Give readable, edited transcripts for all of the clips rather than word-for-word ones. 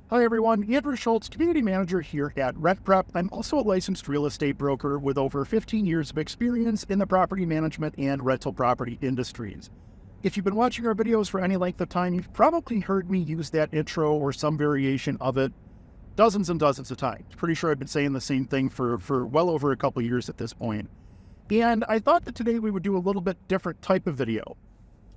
Hi everyone, Andrew Schultz, Community Manager here at RentPrep. I'm also a licensed real estate broker with over 15 years of experience in the property management and rental property industries. If you've been watching our videos for any length of time, you've probably heard me use that intro or some variation of it dozens and dozens of times. Pretty sure I've been saying the same thing for well over a couple years at this point. And I thought that today we would do a little bit different type of video.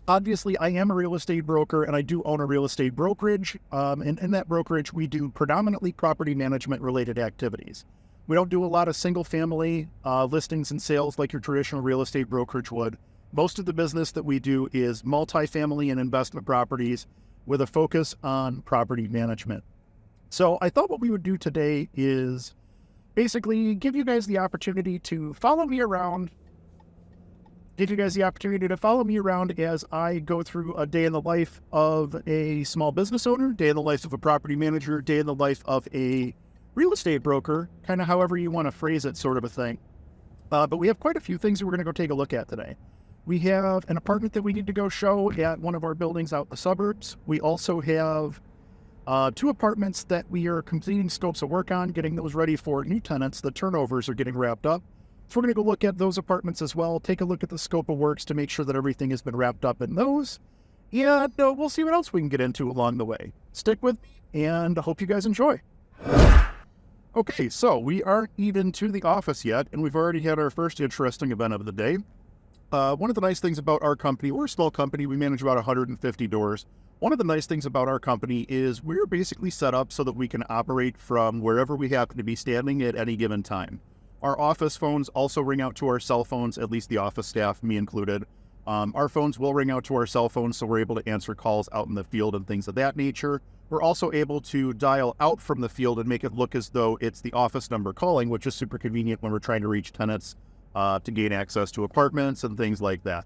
Obviously, I am a real estate broker and I do own a real estate brokerage. And in that brokerage, we do predominantly property management related activities. We don't do a lot of single family listings and sales like your traditional real estate brokerage would. Most of the business that we do is multifamily and investment properties with a focus on property management. So I thought what we would do today is basically give you guys the opportunity to follow me around as I go through a day in the life of a small business owner, day in the life of a property manager, day in the life of a real estate broker, kind of however you want to phrase it, sort of a thing. But we have quite a few things that we're going to go take a look at today. We have an apartment that we need to go show at one of our buildings out in the suburbs. We also have 2 apartments that we are completing scopes of work on, getting those ready for new tenants. The turnovers are getting wrapped up. So we're going to go look at those apartments as well, take a look at the scope of works to make sure that everything has been wrapped up in those. And we'll see what else we can get into along the way. Stick with me, and I hope you guys enjoy. Okay, so we aren't even to the office yet, and we've already had our first interesting event of the day. One of the nice things about our company, we're a small company, we manage about 150 doors. One of the nice things about our company is we're basically set up so that we can operate from wherever we happen to be standing at any given time. Our office phones also ring out to our cell phones, at least the office staff, me included. Our phones will ring out to our cell phones, so we're able to answer calls out in the field and things of that nature. We're also able to dial out from the field and make it look as though it's the office number calling, which is super convenient when we're trying to reach tenants to gain access to apartments and things like that.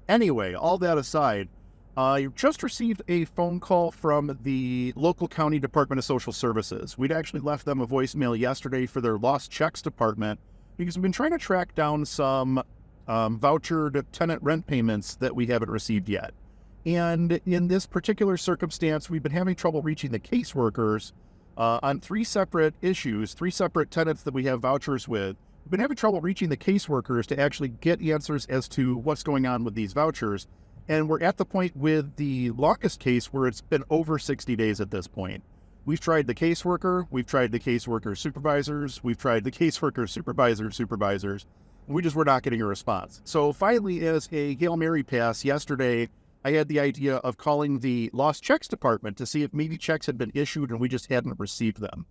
Anyway, all that aside, I just received a phone call from the local county Department of Social Services. We'd actually left them a voicemail yesterday for their lost checks department because we've been trying to track down some vouchered tenant rent payments that we haven't received yet. And in this particular circumstance, we've been having trouble reaching the caseworkers on 3 separate issues, 3 separate tenants that we have vouchers with. We've been having trouble reaching the caseworkers to actually get answers as to what's going on with these vouchers. And we're at the point with the longest case where it's been over 60 days at this point. We've tried the caseworker, we've tried the caseworker supervisors, we've tried the caseworker supervisors. We just were not getting a response. So finally, as a Hail Mary pass yesterday, I had the idea of calling the lost checks department to see if maybe checks had been issued and we just hadn't received them.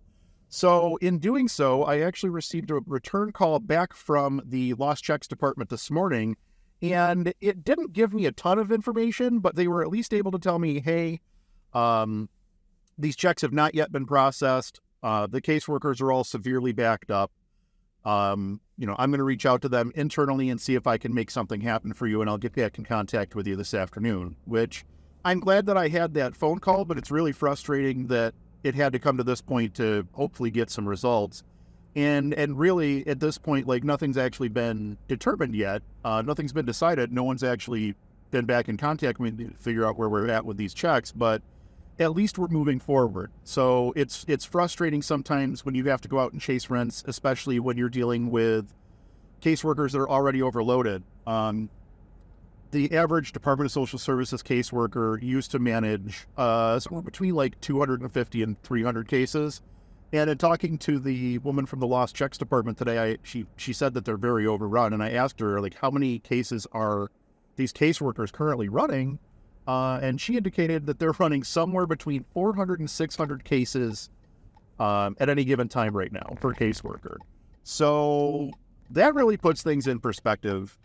So in doing so, I actually received a return call back from the lost checks department this morning. And it didn't give me a ton of information, but they were at least able to tell me, hey, these checks have not yet been processed. The caseworkers are all severely backed up. I'm going to reach out to them internally and see if I can make something happen for you, and I'll get back in contact with you this afternoon, which I'm glad that I had that phone call, but it's really frustrating that it had to come to this point to hopefully get some results. And really, at this point, like, nothing's actually been determined yet. Nothing's been decided. No one's actually been back in contact with me to figure out where we're at with these checks, but at least we're moving forward. So it's frustrating sometimes when you have to go out and chase rents, especially when you're dealing with caseworkers that are already overloaded. The average Department of Social Services caseworker used to manage somewhere between like 250 and 300 cases. And in talking to the woman from the lost checks department today, she said that they're very overrun. And I asked her, like, how many cases are these caseworkers currently running? And she indicated that they're running somewhere between 400 and 600 cases at any given time right now per caseworker. So that really puts things in perspective,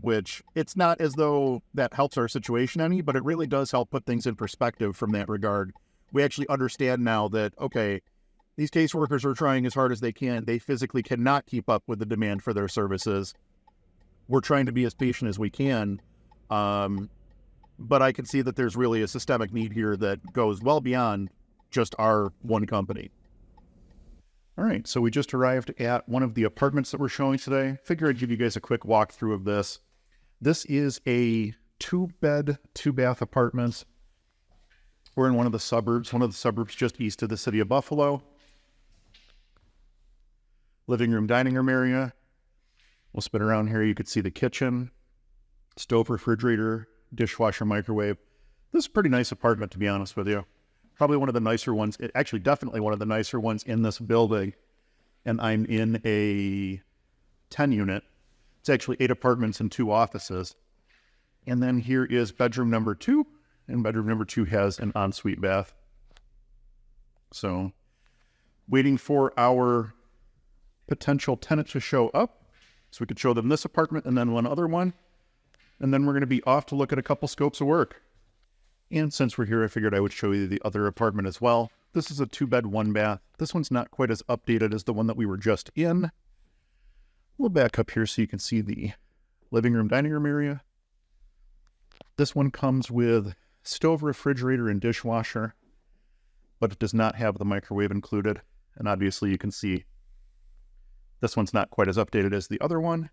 which it's not as though that helps our situation any, but it really does help put things in perspective from that regard. We actually understand now that, okay, these caseworkers are trying as hard as they can. They physically cannot keep up with the demand for their services. We're trying to be as patient as we can. But I can see that there's really a systemic need here that goes well beyond just our one company. All right, so we just arrived at one of the apartments that we're showing today. Figure I'd give you guys a quick walkthrough of this. This is a 2-bed, 2-bath apartment. We're in one of the suburbs just east of the city of Buffalo. Living room, dining room area. We'll spin around here. You could see the kitchen, stove, refrigerator, dishwasher, microwave. This is a pretty nice apartment, to be honest with you. Probably one of the nicer ones, actually definitely one of the nicer ones in this building. And I'm in a 10 unit. It's actually 8 apartments and 2 offices. And then here is bedroom number 2. And bedroom number 2 has an ensuite bath. So waiting for our potential tenant to show up so we could show them this apartment and then one other one. And then we're going to be off to look at a couple scopes of work. And since we're here, I figured I would show you the other apartment as well. This is a 2-bed, 1-bath. This one's not quite as updated as the one that we were just in. We'll back up here so you can see the living room, dining room area. This one comes with stove, refrigerator, and dishwasher, but it does not have the microwave included. And obviously you can see this one's not quite as updated as the other one.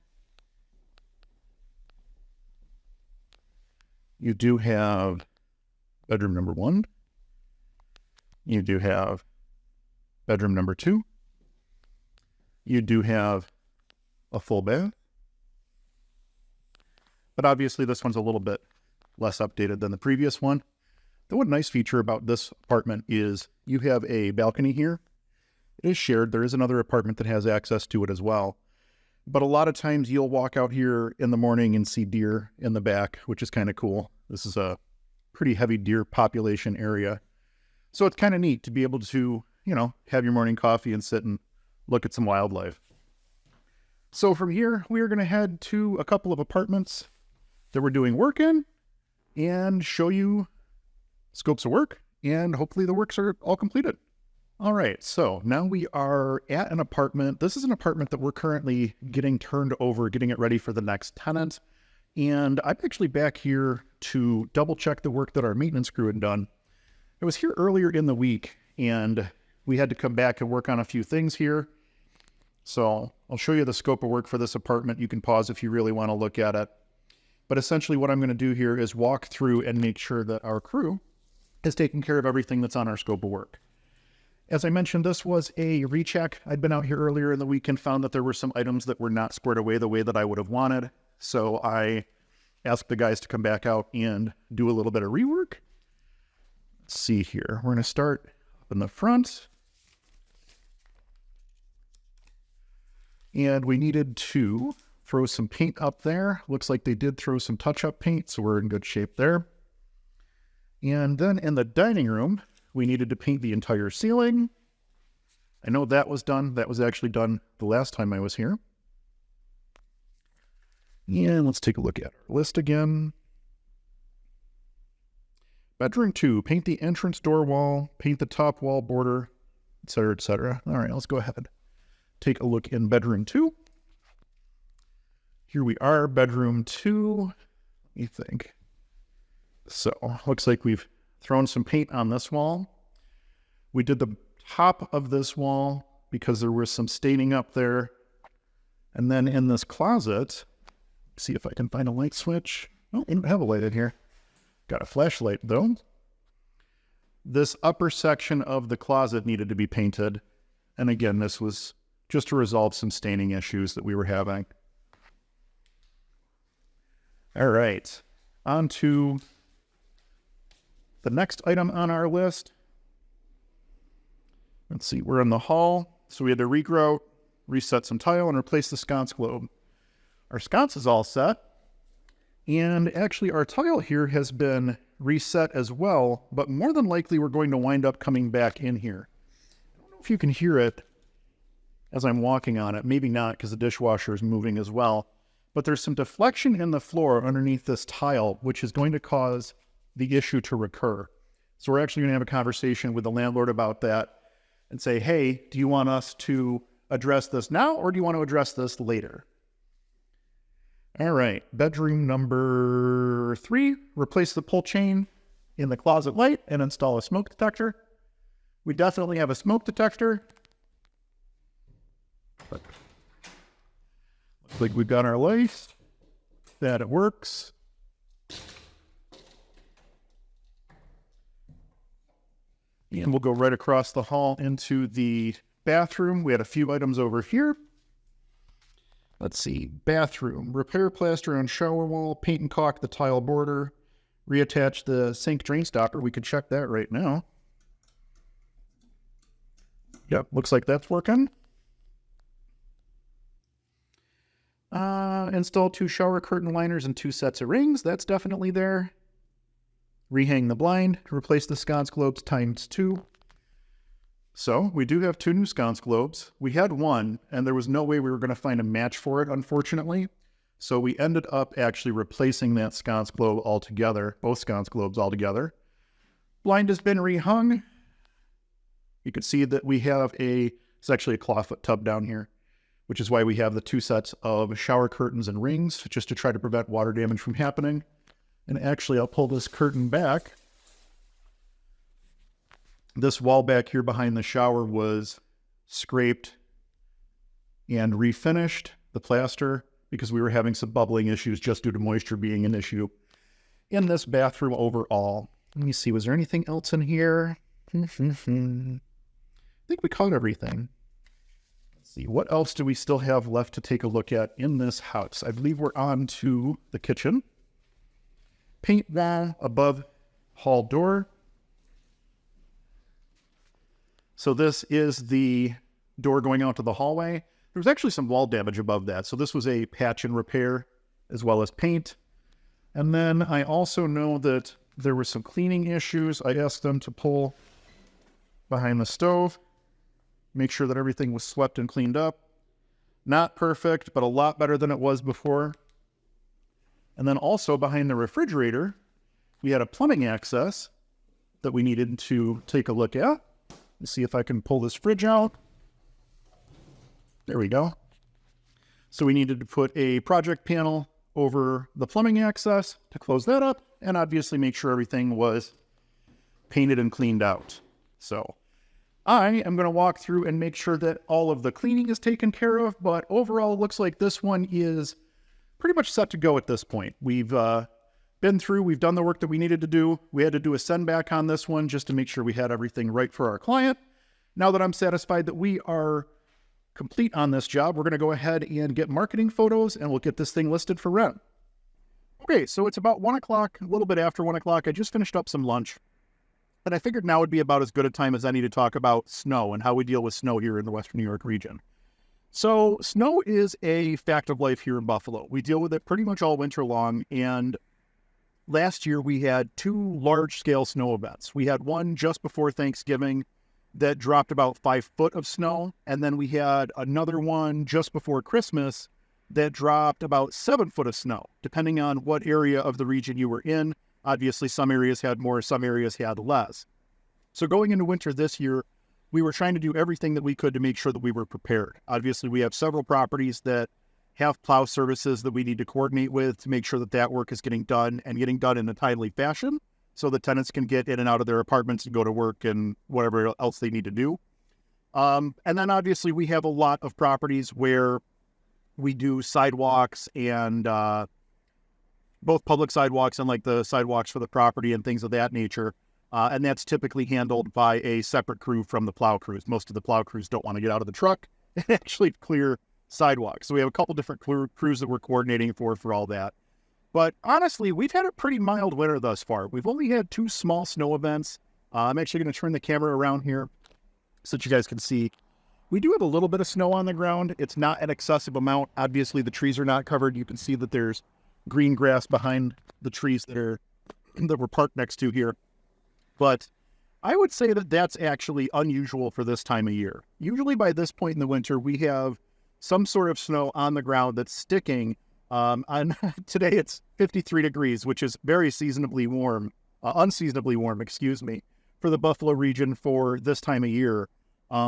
You do have bedroom number 1. You do have bedroom number 2. You do have a full bath. But obviously this one's a little bit less updated than the previous one. The one nice feature about this apartment is you have a balcony here. It is shared. There is another apartment that has access to it as well. But a lot of times you'll walk out here in the morning and see deer in the back, which is kind of cool. This is a pretty heavy deer population area. So it's kind of neat to be able to, have your morning coffee and sit and look at some wildlife. So from here, we are going to head to a couple of apartments that we're doing work in and show you scopes of work, and hopefully the works are all completed. All right, so now we are at an apartment. This is an apartment that we're currently getting turned over, getting it ready for the next tenant. And I'm actually back here to double check the work that our maintenance crew had done. I was here earlier in the week and we had to come back and work on a few things here. So I'll show you the scope of work for this apartment. You can pause if you really want to look at it. But essentially what I'm going to do here is walk through and make sure that our crew is taking care of everything that's on our scope of work. As I mentioned, this was a recheck. I'd been out here earlier in the week and found that there were some items that were not squared away the way that I would have wanted. So I asked the guys to come back out and do a little bit of rework. Let's see here. We're going to start up in the front. And we needed to throw some paint up there. Looks like they did throw some touch-up paint, so we're in good shape there. And then in the dining room, we needed to paint the entire ceiling. I know that was done. That was actually done the last time I was here. And let's take a look at our list again. Bedroom 2, paint the entrance door wall, paint the top wall border, etc., etc. All right, let's go ahead. Take a look in bedroom 2. Here we are, bedroom 2. Let me think. So, looks like we've thrown some paint on this wall. We did the top of this wall because there was some staining up there. And then in this closet, see if I can find a light switch. Oh, I don't have a light in here. Got a flashlight though. This upper section of the closet needed to be painted. And again, this was just to resolve some staining issues that we were having. All right, on to the next item on our list. Let's see, we're in the hall. So we had to regrout, reset some tile, and replace the sconce globe. Our sconce is all set. And actually our tile here has been reset as well, but more than likely we're going to wind up coming back in here. I don't know if you can hear it as I'm walking on it. Maybe not, because the dishwasher is moving as well. But there's some deflection in the floor underneath this tile, which is going to cause the issue to recur. So we're actually going to have a conversation with the landlord about that and say, hey, do you want us to address this now, or do you want to address this later? All right, bedroom number 3, replace the pull chain in the closet light and install a smoke detector. We definitely have a smoke detector. Looks like we've got our light, that it works. And we'll go right across the hall into the bathroom. We had a few items over here. Let's see, bathroom, repair plaster on shower wall, paint and caulk the tile border, reattach the sink drain stopper. We could check that right now. Yep, looks like that's working. Install 2 shower curtain liners and 2 sets of rings. That's definitely there. Rehang the blind, replace the sconce globes ×2. So we do have 2 new sconce globes. We had one, and there was no way we were going to find a match for it, unfortunately. So we ended up actually replacing that sconce globe altogether, both sconce globes altogether. Blind has been rehung. You can see that we have it's actually a clawfoot tub down here, which is why we have the 2 sets of shower curtains and rings, just to try to prevent water damage from happening. And actually, I'll pull this curtain back. This wall back here behind the shower was scraped and refinished, the plaster, because we were having some bubbling issues just due to moisture being an issue in this bathroom overall. Let me see, was there anything else in here? I think we covered everything. Let's see, what else do we still have left to take a look at in this house? I believe we're on to the kitchen. Paint wall above hall door. So this is the door going out to the hallway. There was actually some wall damage above that. So this was a patch and repair as well as paint. And then I also know that there were some cleaning issues. I asked them to pull behind the stove, make sure that everything was swept and cleaned up. Not perfect, but a lot better than it was before. And then also behind the refrigerator, we had a plumbing access that we needed to take a look at. Let's see if I can pull this fridge out. There we go. So we needed to put a project panel over the plumbing access to close that up, and obviously make sure everything was painted and cleaned out. So I am going to walk through and make sure that all of the cleaning is taken care of, but overall it looks like this one is pretty much set to go at this point. We've been through, we've done the work that we needed to do. We had to do a send back on this one just to make sure we had everything right for our client. Now that I'm satisfied that we are complete on this job, we're going to go ahead and get marketing photos and we'll get this thing listed for rent. Okay, so it's about 1 o'clock, a little bit after 1 o'clock. I just finished up some lunch, and I figured now would be about as good a time as any to talk about snow and how we deal with snow here in the Western New York region. So snow is a fact of life here in Buffalo. We deal with it pretty much all winter long, and last year we had 2 large-scale snow events. We had one just before Thanksgiving that dropped about 5 foot of snow, and then we had another one just before Christmas that dropped about 7 foot of snow, depending on what area of the region you were in. Obviously, some areas had more, some areas had less. So going into winter this year, we were trying to do everything that we could to make sure that we were prepared. Obviously, we have several properties that have plow services that we need to coordinate with to make sure that that work is getting done and getting done in a timely fashion so the tenants can get in and out of their apartments and go to work and whatever else they need to do. And then obviously we have a lot of properties where we do sidewalks and both public sidewalks and like the sidewalks for the property and things of that nature. And that's typically handled by a separate crew from the plow crews. Most of the plow crews don't want to get out of the truck and actually clear sidewalks. So we have a couple different crews that we're coordinating for all that. But honestly, we've had a pretty mild winter thus far. We've only had 2 small snow events. I'm actually going to turn the camera around here so that you guys can see. We do have a little bit of snow on the ground. It's not an excessive amount. Obviously, the trees are not covered. You can see that there's green grass behind the trees that we're parked next to here. But I would say that that's actually unusual for this time of year. Usually by this point in the winter, we have some sort of snow on the ground that's sticking. Today it's 53 degrees, which is very unseasonably warm, for the Buffalo region for this time of year.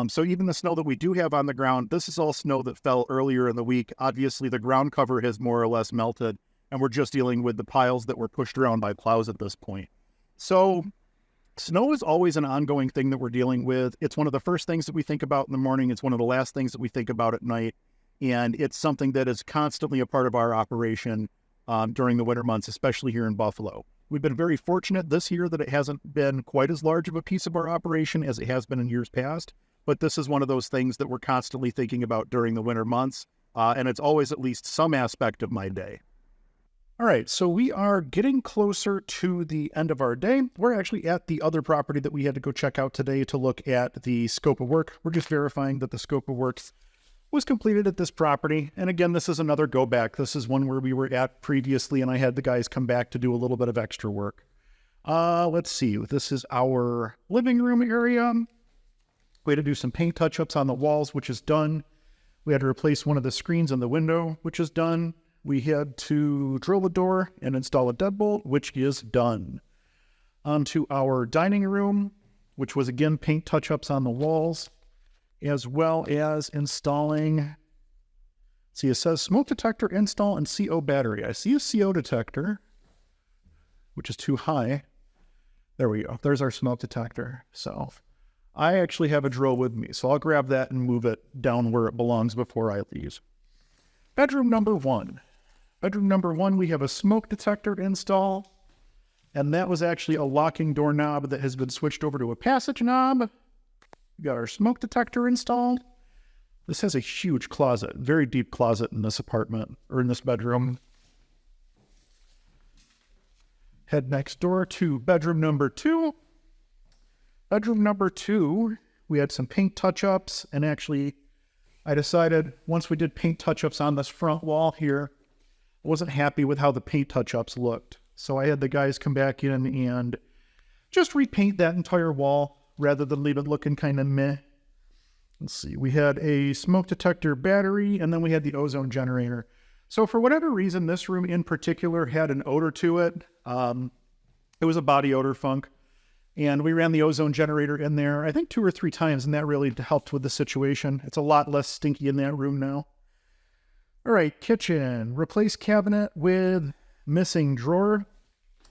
So even the snow that we do have on the ground, this is all snow that fell earlier in the week. Obviously, the ground cover has more or less melted, and we're just dealing with the piles that were pushed around by plows at this point. So snow is always an ongoing thing that we're dealing with. It's one of the first things that we think about in the morning. It's one of the last things that we think about at night. And it's something that is constantly a part of our operation during the winter months, especially here in Buffalo. We've been very fortunate this year that it hasn't been quite as large of a piece of our operation as it has been in years past. But this is one of those things that we're constantly thinking about during the winter months. And it's always at least some aspect of my day. All right, so we are getting closer to the end of our day. We're actually at the other property that we had to go check out today to look at the scope of work. We're just verifying that the scope of work was completed at this property. And again, this is another go back. This is one where we were at previously, and I had the guys come back to do a little bit of extra work. Let's see. This is our living room area. We had to do some paint touch-ups on the walls, which is done. We had to replace one of the screens in the window, which is done. We had to drill a door and install a deadbolt, which is done. Onto our dining room, which was again paint touch-ups on the walls, as well as installing, see, it says smoke detector install and CO battery. I see a CO detector, which is too high. There we go. There's our smoke detector. So I actually have a drill with me, so I'll grab that and move it down where it belongs before I leave. Bedroom number 1. Bedroom number 1, we have a smoke detector install, and that was actually a locking doorknob that has been switched over to a passage knob. We got our smoke detector installed. This has a huge closet, very deep closet in this apartment, or in this bedroom. Head next door to bedroom number 2. Bedroom number 2, we had some paint touch-ups, and actually I decided once we did paint touch-ups on this front wall here, I wasn't happy with how the paint touch-ups looked. So I had the guys come back in and just repaint that entire wall rather than leave it looking kind of meh. Let's see, we had a smoke detector battery, and then we had the ozone generator. So for whatever reason, this room in particular had an odor to it. It was a body odor funk. And we ran the ozone generator in there, I think 2 or 3 times, and that really helped with the situation. It's a lot less stinky in that room now. All right, kitchen. Replace cabinet with missing drawer.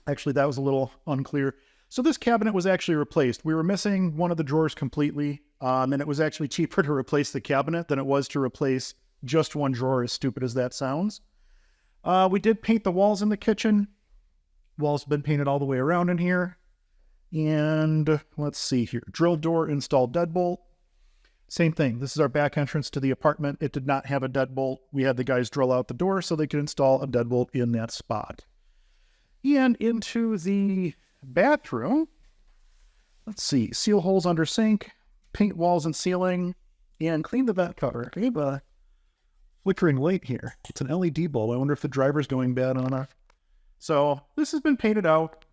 Actually, that was a little unclear. So this cabinet was actually replaced. We were missing one of the drawers completely, and it was actually cheaper to replace the cabinet than it was to replace just one drawer, as stupid as that sounds. We did paint the walls in the kitchen. Walls have been painted all the way around in here. And let's see here. Drill door, install deadbolt. Same thing. This is our back entrance to the apartment. It did not have a deadbolt. We had the guys drill out the door so they could install a deadbolt in that spot. And into the bathroom. Let's see. Seal holes under sink, paint walls and ceiling, and clean the vent cover. I have a flickering light here. It's an LED bulb. I wonder if the driver's going bad on it. So this has been painted out.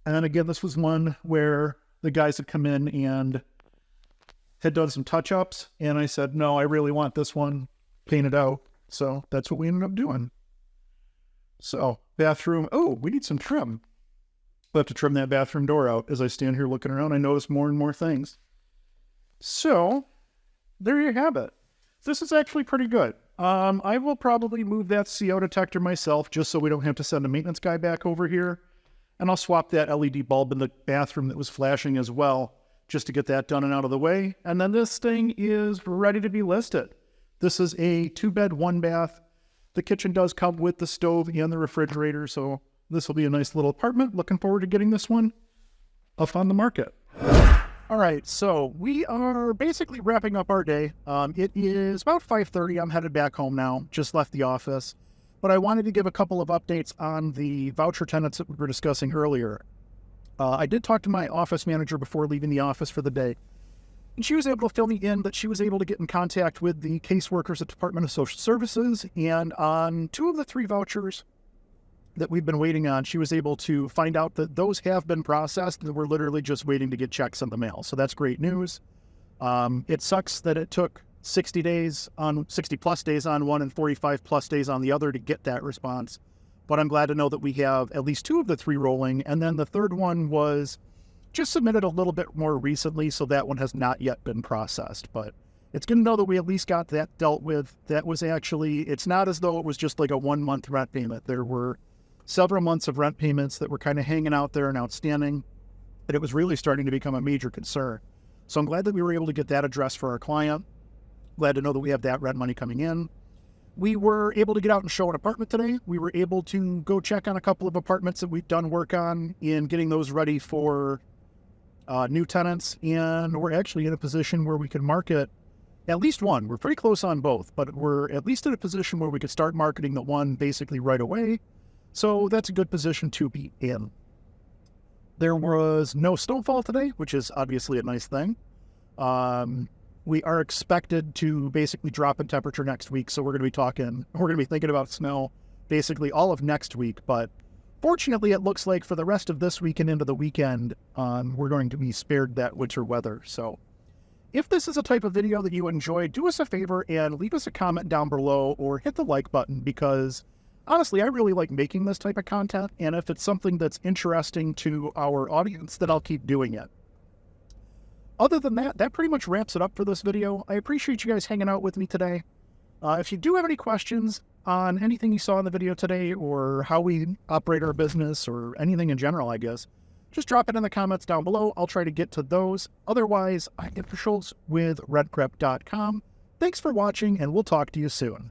And again, this was one where the guys had come in and had done some touch-ups. And I said, no, I really want this one painted out. So that's what we ended up doing. So bathroom, oh, we need some trim. We'll have to trim that bathroom door out. As I stand here looking around, I notice more and more things. So there you have it. This is actually pretty good. I will probably move that CO detector myself just so we don't have to send a maintenance guy back over here. And I'll swap that LED bulb in the bathroom that was flashing as well, just to get that done and out of the way. And then this thing is ready to be listed. This is a 2-bed, 1-bath. The kitchen does come with the stove and the refrigerator, so this will be a nice little apartment. Looking forward to getting this one up on the market. All right, so we are basically wrapping up our day. It is about 5:30. I'm headed back home now, just left the office. But I wanted to give a couple of updates on the voucher tenants that we were discussing earlier. I did talk to my office manager before leaving the office for the day, and she was able to fill me in that she was able to get in contact with the caseworkers at Department of Social Services, and on 2 of the 3 vouchers that we've been waiting on, she was able to find out that those have been processed, and we're literally just waiting to get checks in the mail. So that's great news. It sucks that it took 60 plus days on one and 45 plus days on the other to get that response. But I'm glad to know that we have at least 2 of the 3 rolling. And then the third one was just submitted a little bit more recently, so that one has not yet been processed. But it's good to know that we at least got that dealt with. That was actually, it's not as though it was just like a 1-month rent payment. There were several months of rent payments that were kind of hanging out there and outstanding, and it was really starting to become a major concern. So I'm glad that we were able to get that addressed for our client. Glad to know that we have that rent money coming in. We were able to get out and show an apartment today. We were able to go check on a couple of apartments that we've done work on in getting those ready for new tenants. And we're actually in a position where we can market at least one. We're pretty close on both, but we're at least in a position where we could start marketing the one basically right away. So that's a good position to be in. There was no snowfall today, which is obviously a nice thing. We are expected to basically drop in temperature next week. So we're going to be thinking about snow basically all of next week. But fortunately, it looks like for the rest of this week and into the weekend, we're going to be spared that winter weather. So if this is a type of video that you enjoy, do us a favor and leave us a comment down below or hit the like button, because honestly, I really like making this type of content. And if it's something that's interesting to our audience, then I'll keep doing it. Other than that, that pretty much wraps it up for this video. I appreciate you guys hanging out with me today. If you do have any questions on anything you saw in the video today, or how we operate our business, or anything in general, I guess, just drop it in the comments down below. I'll try to get to those. Otherwise, I'm Schultz with redprep.com. Thanks for watching, and we'll talk to you soon.